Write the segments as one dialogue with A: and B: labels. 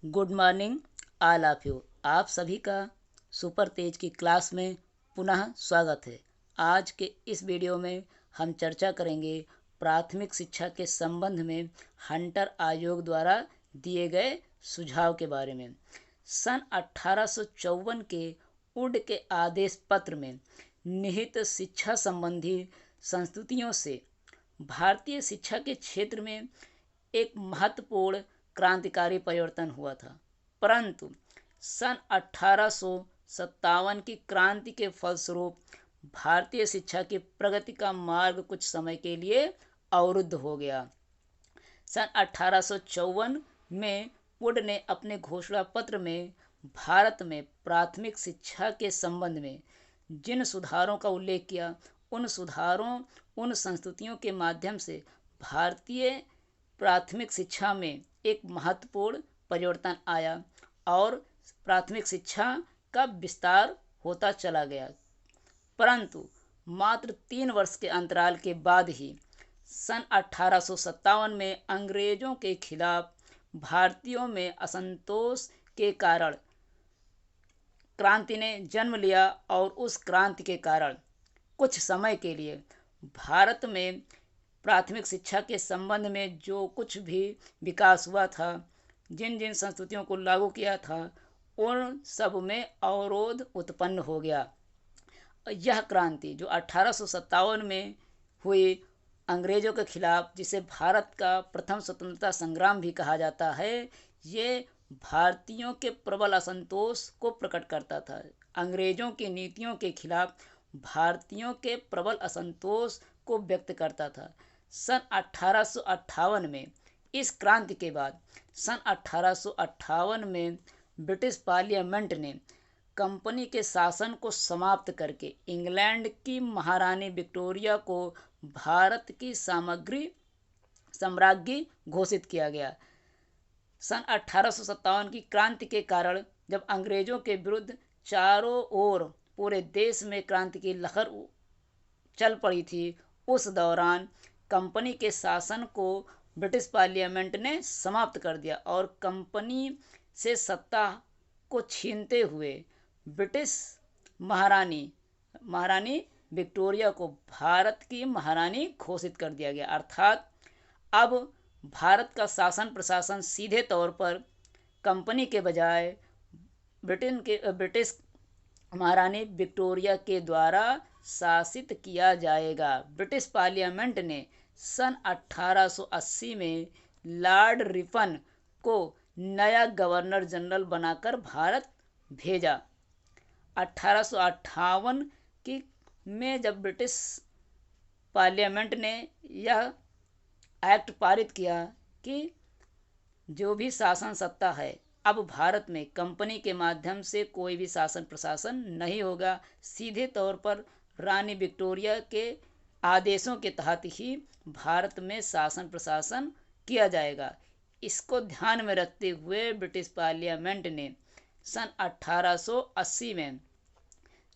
A: Good morning all of you. आप सभी का सुपर तेज की क्लास में पुनः स्वागत है। आज के इस वीडियो में हम चर्चा करेंगे प्राथमिक शिक्षा के संबंध में हंटर आयोग द्वारा दिए गए सुझाव के बारे में। सन 1854 के वुड के आदेश पत्र में निहित शिक्षा संबंधी संस्तुतियों से भारतीय शिक्षा के क्षेत्र में एक महत्वपूर्ण क्रांतिकारी परिवर्तन हुआ था, परंतु सन 1857 की क्रांति के फलस्वरूप भारतीय शिक्षा की प्रगति का मार्ग कुछ समय के लिए अवरुद्ध हो गया। सन 1854 में वुड ने अपने घोषणा पत्र में भारत में प्राथमिक शिक्षा के संबंध में जिन सुधारों का उल्लेख किया, उन सुधारों उन संस्तुतियों के माध्यम से भारतीय प्राथमिक शिक्षा में एक महत्वपूर्ण परिवर्तन आया और प्राथमिक शिक्षा का विस्तार होता चला गया। परंतु मात्र 3 वर्ष के अंतराल के बाद ही सन 1857 में अंग्रेजों के खिलाफ भारतीयों में असंतोष के कारण क्रांति ने जन्म लिया और उस क्रांति के कारण कुछ समय के लिए भारत में प्राथमिक शिक्षा के संबंध में जो कुछ भी विकास हुआ था, जिन जिन संस्कृतियों को लागू किया था, उन सब में अवरोध उत्पन्न हो गया। यह क्रांति जो 1857 में हुई अंग्रेजों के खिलाफ, जिसे भारत का प्रथम स्वतंत्रता संग्राम भी कहा जाता है, ये भारतीयों के प्रबल असंतोष को प्रकट करता था। अंग्रेजों की नीतियों के खिलाफ भारतीयों के प्रबल असंतोष को व्यक्त करता था। सन 1858 में इस क्रांति के बाद सन 1858 में ब्रिटिश पार्लियामेंट ने कंपनी के शासन को समाप्त करके इंग्लैंड की महारानी विक्टोरिया को भारत की साम्राज्ञी घोषित किया गया। सन 1857 की क्रांति के कारण जब अंग्रेजों के विरुद्ध चारों ओर पूरे देश में क्रांति की लहर चल पड़ी थी, उस दौरान कंपनी के शासन को ब्रिटिश पार्लियामेंट ने समाप्त कर दिया और कंपनी से सत्ता को छीनते हुए ब्रिटिश महारानी विक्टोरिया को भारत की महारानी घोषित कर दिया गया। अर्थात अब भारत का शासन प्रशासन सीधे तौर पर कंपनी के बजाय ब्रिटिश महारानी विक्टोरिया के द्वारा शासित किया जाएगा। ब्रिटिश पार्लियामेंट ने सन 1880 में लॉर्ड रिपन को नया गवर्नर जनरल बनाकर भारत भेजा। 1858 की में जब ब्रिटिश पार्लियामेंट ने यह एक्ट पारित किया कि जो भी शासन सत्ता है, अब भारत में कंपनी के माध्यम से कोई भी शासन प्रशासन नहीं होगा, सीधे तौर पर रानी विक्टोरिया के आदेशों के तहत ही भारत में शासन प्रशासन किया जाएगा। इसको ध्यान में रखते हुए ब्रिटिश पार्लियामेंट ने सन 1880 में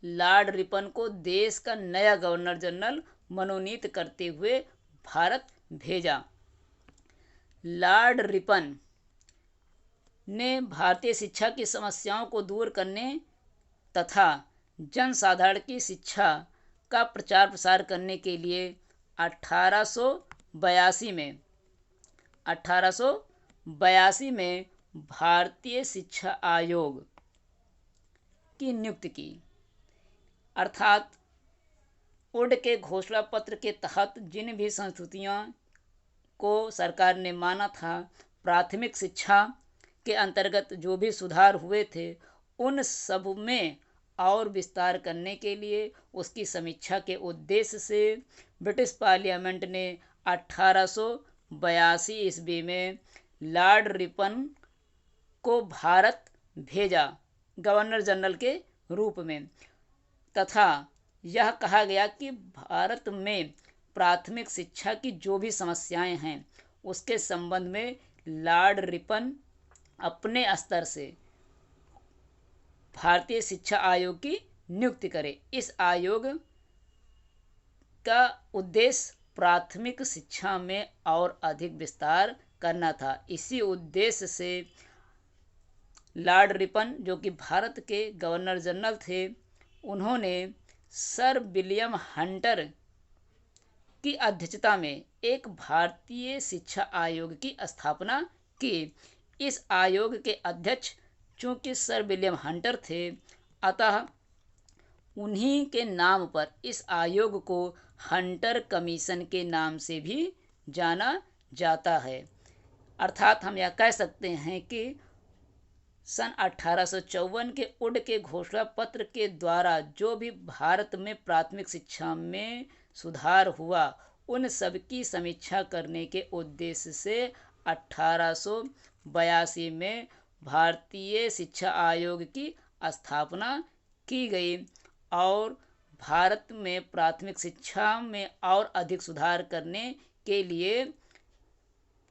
A: लॉर्ड रिपन को देश का नया गवर्नर जनरल मनोनीत करते हुए भारत भेजा। लॉर्ड रिपन ने भारतीय शिक्षा की समस्याओं को दूर करने तथा जनसाधारण की शिक्षा का प्रचार प्रसार करने के लिए 1882 में भारतीय शिक्षा आयोग की नियुक्ति की। अर्थात वुड के घोषणा पत्र के तहत जिन भी संस्तुतियों को सरकार ने माना था, प्राथमिक शिक्षा के अंतर्गत जो भी सुधार हुए थे, उन सब में और विस्तार करने के लिए उसकी समीक्षा के उद्देश्य से ब्रिटिश पार्लियामेंट ने 1882 ईस्वी में लॉर्ड रिपन को भारत भेजा गवर्नर जनरल के रूप में, तथा यह कहा गया कि भारत में प्राथमिक शिक्षा की जो भी समस्याएं हैं, उसके संबंध में लॉर्ड रिपन अपने स्तर से भारतीय शिक्षा आयोग की नियुक्ति करे। इस आयोग का उद्देश्य प्राथमिक शिक्षा में और अधिक विस्तार करना था। इसी उद्देश्य से लॉर्ड रिपन जो कि भारत के गवर्नर जनरल थे, उन्होंने सर विलियम हंटर की अध्यक्षता में एक भारतीय शिक्षा आयोग की स्थापना की। इस आयोग के अध्यक्ष चूंकि सर विलियम हंटर थे, अतः उन्हीं के नाम पर इस आयोग को हंटर कमीशन के नाम से भी जाना जाता है। अर्थात हम यह कह सकते हैं कि सन 1854 के वुड के घोषणा पत्र के द्वारा जो भी भारत में प्राथमिक शिक्षा में सुधार हुआ, उन सब की समीक्षा करने के उद्देश्य से 1882 में भारतीय शिक्षा आयोग की स्थापना की गई और भारत में प्राथमिक शिक्षा में और अधिक सुधार करने के लिए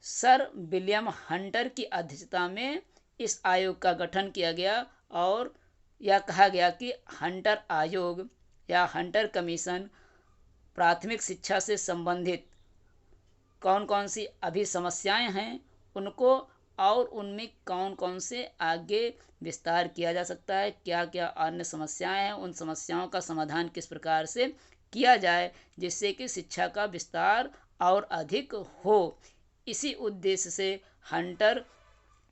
A: सर विलियम हंटर की अध्यक्षता में इस आयोग का गठन किया गया और यह कहा गया कि हंटर आयोग या हंटर कमीशन प्राथमिक शिक्षा से संबंधित कौन कौन सी अभी समस्याएं हैं उनको और उनमें कौन कौन से आगे विस्तार किया जा सकता है, क्या क्या अन्य समस्याएं हैं, उन समस्याओं का समाधान किस प्रकार से किया जाए जिससे कि शिक्षा का विस्तार और अधिक हो। इसी उद्देश्य से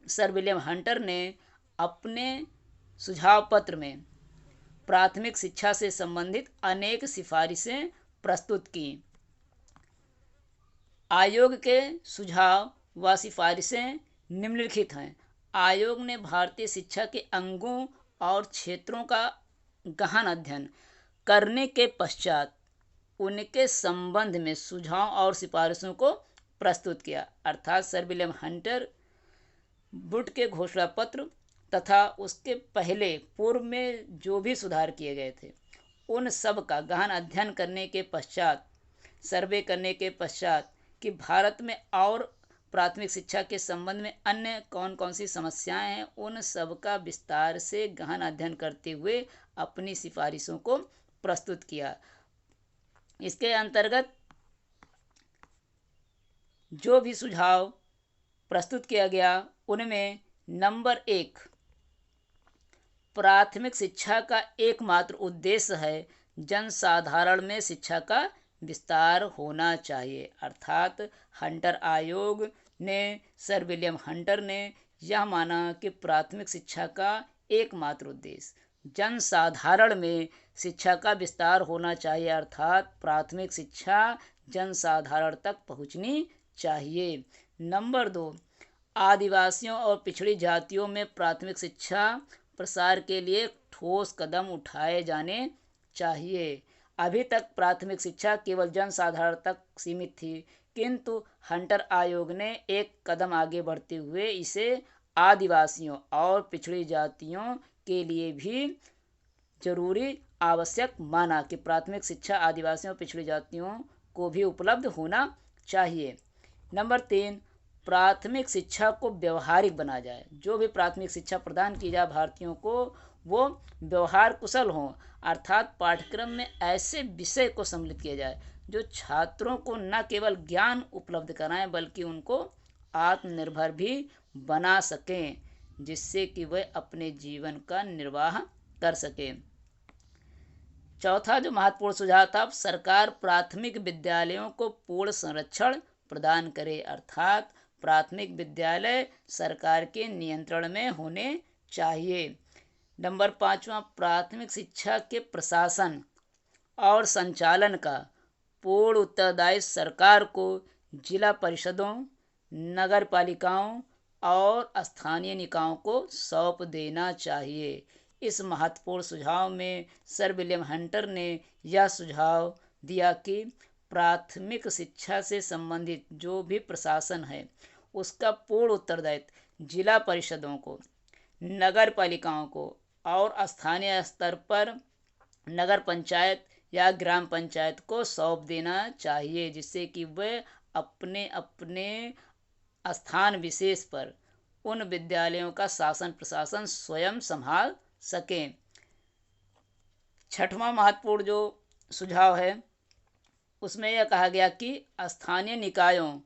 A: सर विलियम हंटर ने अपने सुझाव पत्र में प्राथमिक शिक्षा से संबंधित अनेक सिफारिशें प्रस्तुत की। आयोग के सुझाव व सिफारिशें निम्नलिखित हैं। आयोग ने भारतीय शिक्षा के अंगों और क्षेत्रों का गहन अध्ययन करने के पश्चात उनके संबंध में सुझाव और सिफारिशों को प्रस्तुत किया। अर्थात सर विलियम हंटर वुड के घोषणा पत्र तथा उसके पहले पूर्व में जो भी सुधार किए गए थे, उन सब का गहन अध्ययन करने के पश्चात, सर्वे करने के पश्चात कि भारत में और प्राथमिक शिक्षा के संबंध में अन्य कौन कौन सी समस्याएं हैं, उन सब का विस्तार से गहन अध्ययन करते हुए अपनी सिफारिशों को प्रस्तुत किया। इसके अंतर्गत जो भी सुझाव प्रस्तुत किया गया उनमें नंबर 1, प्राथमिक शिक्षा का एकमात्र उद्देश्य है जनसाधारण में शिक्षा का विस्तार होना चाहिए। अर्थात हंटर आयोग ने, सर विलियम हंटर ने यह माना कि प्राथमिक शिक्षा का एकमात्र उद्देश्य जनसाधारण में शिक्षा का विस्तार होना चाहिए। अर्थात प्राथमिक शिक्षा जनसाधारण तक पहुंचनी चाहिए। नंबर 2, आदिवासियों और पिछड़ी जातियों में प्राथमिक शिक्षा प्रसार के लिए ठोस कदम उठाए जाने चाहिए। अभी तक प्राथमिक शिक्षा केवल जनसाधारण तक सीमित थी, किंतु हंटर आयोग ने एक कदम आगे बढ़ते हुए इसे आदिवासियों और पिछड़ी जातियों के लिए भी जरूरी आवश्यक माना कि प्राथमिक शिक्षा आदिवासियों और पिछड़ी जातियों को भी उपलब्ध होना चाहिए। नंबर 3, प्राथमिक शिक्षा को व्यवहारिक बना जाए। जो भी प्राथमिक शिक्षा प्रदान की जाए भारतीयों को, वो व्यवहार कुशल हों। अर्थात पाठ्यक्रम में ऐसे विषय को सम्मिलित किया जाए जो छात्रों को न केवल ज्ञान उपलब्ध कराएं बल्कि उनको आत्मनिर्भर भी बना सकें, जिससे कि वे अपने जीवन का निर्वाह कर सकें। चौथा जो महत्वपूर्ण सुझाव था, सरकार प्राथमिक विद्यालयों को पूर्ण संरक्षण प्रदान करे। अर्थात प्राथमिक विद्यालय सरकार के नियंत्रण में होने चाहिए। नंबर 5, प्राथमिक शिक्षा के प्रशासन और संचालन का पूर्ण उत्तरदायित्व सरकार को जिला परिषदों, नगर पालिकाओं और स्थानीय निकायों को सौंप देना चाहिए। इस महत्वपूर्ण सुझाव में सर विलियम हंटर ने यह सुझाव दिया कि प्राथमिक शिक्षा से संबंधित जो भी प्रशासन है उसका पूर्ण उत्तरदायित्व जिला परिषदों को, नगर पालिकाओं को और स्थानीय स्तर पर नगर पंचायत या ग्राम पंचायत को सौंप देना चाहिए, जिससे कि वे अपने अपने स्थान विशेष पर उन विद्यालयों का शासन प्रशासन स्वयं संभाल सकें। छठवां महत्वपूर्ण जो सुझाव है उसमें यह कहा गया कि स्थानीय निकायों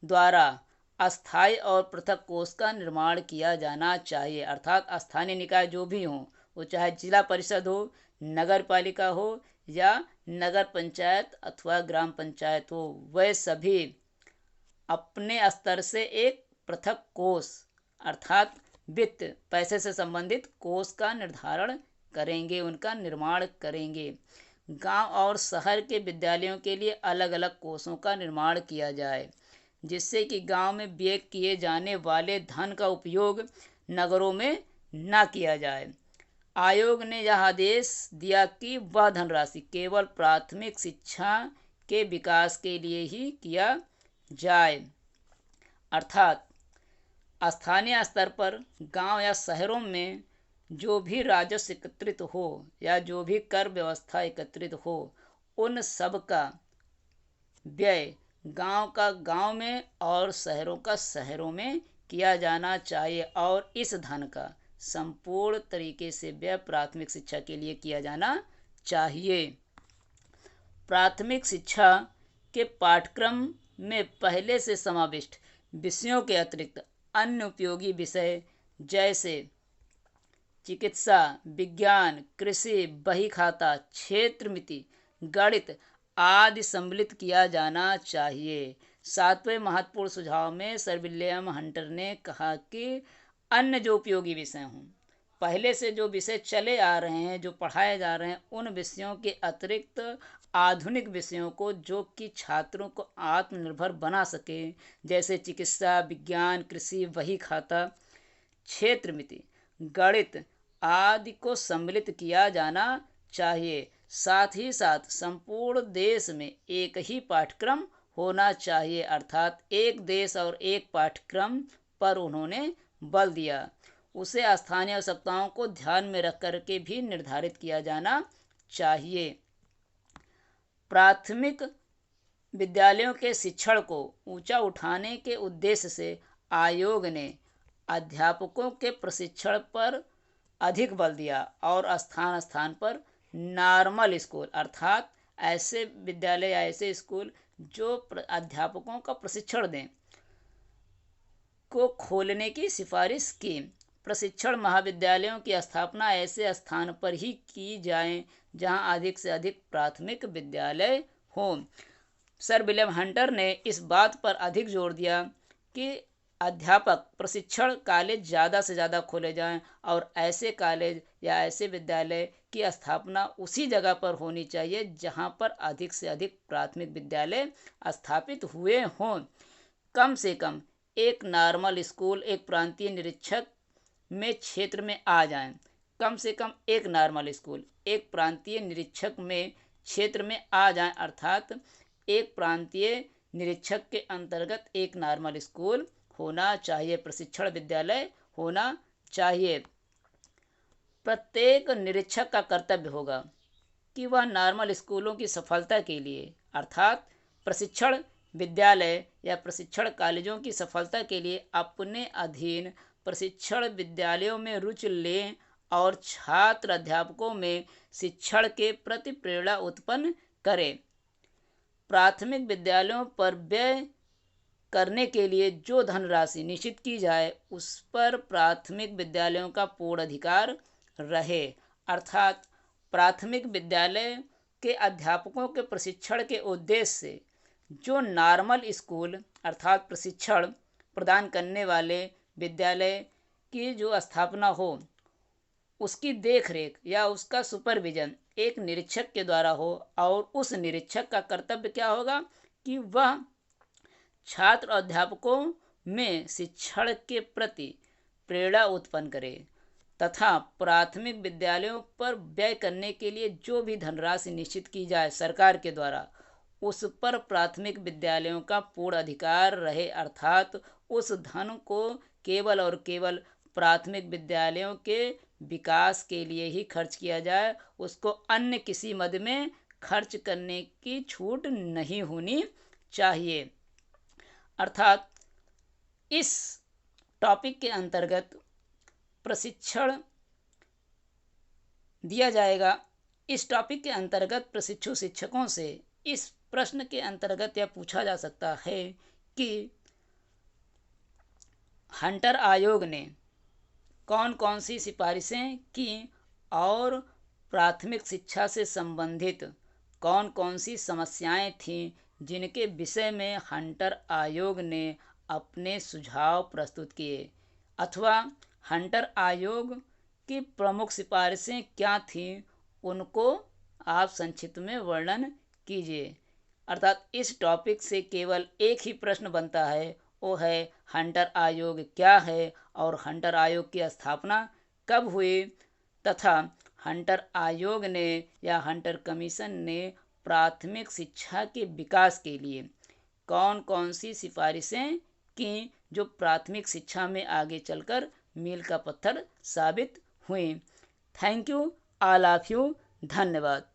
A: द्वारा अस्थायी और पृथक कोष का निर्माण किया जाना चाहिए। अर्थात स्थानीय निकाय जो भी हों, वो चाहे जिला परिषद हो, नगर पालिका हो या नगर पंचायत अथवा ग्राम पंचायत हो, वह सभी अपने स्तर से एक पृथक कोष अर्थात वित्त पैसे से संबंधित कोष का निर्धारण करेंगे, उनका निर्माण करेंगे। गांव और शहर के विद्यालयों के लिए अलग अलग कोषों का निर्माण किया जाए, जिससे कि गांव में व्यय किए जाने वाले धन का उपयोग नगरों में न किया जाए। आयोग ने यह आदेश दिया कि वह धनराशि केवल प्राथमिक शिक्षा के विकास के लिए ही किया जाए। अर्थात स्थानीय स्तर पर गांव या शहरों में जो भी राजस्व एकत्रित हो या जो भी कर व्यवस्था एकत्रित हो, उन सब का व्यय गांव का गांव में और शहरों का शहरों में किया जाना चाहिए और इस धन का संपूर्ण तरीके से व्यय प्राथमिक शिक्षा के लिए किया जाना चाहिए। प्राथमिक शिक्षा के पाठ्यक्रम में पहले से समाविष्ट विषयों के अतिरिक्त अन्य उपयोगी विषय जैसे चिकित्सा, विज्ञान, कृषि, बही खाता, क्षेत्र मिति, गणित आदि सम्मिलित किया जाना चाहिए। सातवें महत्वपूर्ण सुझाव में सर विलियम हंटर ने कहा कि अन्य जो उपयोगी विषय हों, पहले से जो विषय चले आ रहे हैं, जो पढ़ाए जा रहे हैं, उन विषयों के अतिरिक्त आधुनिक विषयों को जो कि छात्रों को आत्मनिर्भर बना सके, जैसे चिकित्सा, विज्ञान, कृषि, बही खाता, क्षेत्र मिति, गणित आदि को सम्मिलित किया जाना चाहिए। साथ ही साथ संपूर्ण देश में एक ही पाठ्यक्रम होना चाहिए, अर्थात एक देश और एक पाठ्यक्रम पर उन्होंने बल दिया। उसे स्थानीय आवश्यकताओं को ध्यान में रख कर के भी निर्धारित किया जाना चाहिए। प्राथमिक विद्यालयों के शिक्षण को ऊंचा उठाने के उद्देश्य से आयोग ने अध्यापकों के प्रशिक्षण पर अधिक बल दिया और स्थान स्थान पर नॉर्मल स्कूल अर्थात ऐसे विद्यालय या ऐसे स्कूल जो अध्यापकों का प्रशिक्षण दें को खोलने की सिफारिश की। प्रशिक्षण महाविद्यालयों की स्थापना ऐसे स्थान पर ही की जाए जहां अधिक से अधिक प्राथमिक विद्यालय हों। सर विलियम हंटर ने इस बात पर अधिक जोर दिया कि अध्यापक प्रशिक्षण कॉलेज ज़्यादा से ज़्यादा खोले जाएं और ऐसे कॉलेज या ऐसे विद्यालय की स्थापना उसी जगह पर होनी चाहिए जहां पर अधिक से अधिक प्राथमिक विद्यालय स्थापित हुए हों। कम से कम एक नॉर्मल स्कूल एक प्रांतीय निरीक्षक में क्षेत्र में आ जाएं। कम से कम एक नॉर्मल स्कूल एक प्रांतीय निरीक्षक में क्षेत्र में आ जाएं, अर्थात एक प्रांतीय निरीक्षक के अंतर्गत एक नॉर्मल स्कूल होना चाहिए, प्रशिक्षण विद्यालय होना चाहिए। प्रत्येक निरीक्षक का कर्तव्य होगा कि वह नॉर्मल स्कूलों की सफलता के लिए अर्थात प्रशिक्षण विद्यालय या प्रशिक्षण कॉलेजों की सफलता के लिए अपने अधीन प्रशिक्षण विद्यालयों में रुचि लें और छात्र अध्यापकों में शिक्षण के प्रति प्रेरणा उत्पन्न करें। प्राथमिक विद्यालयों पर व्यय करने के लिए जो धनराशि निश्चित की जाए उस पर प्राथमिक विद्यालयों का पूर्ण अधिकार रहे, अर्थात प्राथमिक विद्यालय के अध्यापकों के प्रशिक्षण के उद्देश्य से जो नॉर्मल स्कूल अर्थात प्रशिक्षण प्रदान करने वाले विद्यालय की जो स्थापना हो, उसकी देखरेख या उसका सुपरविजन एक निरीक्षक के द्वारा हो और उस निरीक्षक का कर्तव्य क्या होगा कि वह छात्र अध्यापकों में शिक्षण के प्रति प्रेरणा उत्पन्न करे तथा प्राथमिक विद्यालयों पर व्यय करने के लिए जो भी धनराशि निश्चित की जाए सरकार के द्वारा उस पर प्राथमिक विद्यालयों का पूर्ण अधिकार रहे, अर्थात उस धन को केवल और केवल प्राथमिक विद्यालयों के विकास के लिए ही खर्च किया जाए, उसको अन्य किसी मद में खर्च करने की छूट नहीं होनी चाहिए। अर्थात इस टॉपिक के अंतर्गत प्रशिक्षण दिया जाएगा। इस टॉपिक के अंतर्गत प्रशिक्षु शिक्षकों से इस प्रश्न के अंतर्गत यह पूछा जा सकता है कि हंटर आयोग ने कौन कौन सी सिफारिशें की और प्राथमिक शिक्षा से संबंधित कौन कौन सी समस्याएं थीं जिनके विषय में हंटर आयोग ने अपने सुझाव प्रस्तुत किए, अथवा हंटर आयोग की प्रमुख सिफारिशें क्या थीं, उनको आप संक्षिप्त में वर्णन कीजिए। अर्थात इस टॉपिक से केवल एक ही प्रश्न बनता है, वो है हंटर आयोग क्या है और हंटर आयोग की स्थापना कब हुई, तथा हंटर आयोग ने या हंटर कमीशन ने प्राथमिक शिक्षा के विकास के लिए कौन कौन सी सिफारिशें की जो प्राथमिक शिक्षा में आगे चलकर मील का पत्थर साबित हुई। Thank you all of you. धन्यवाद।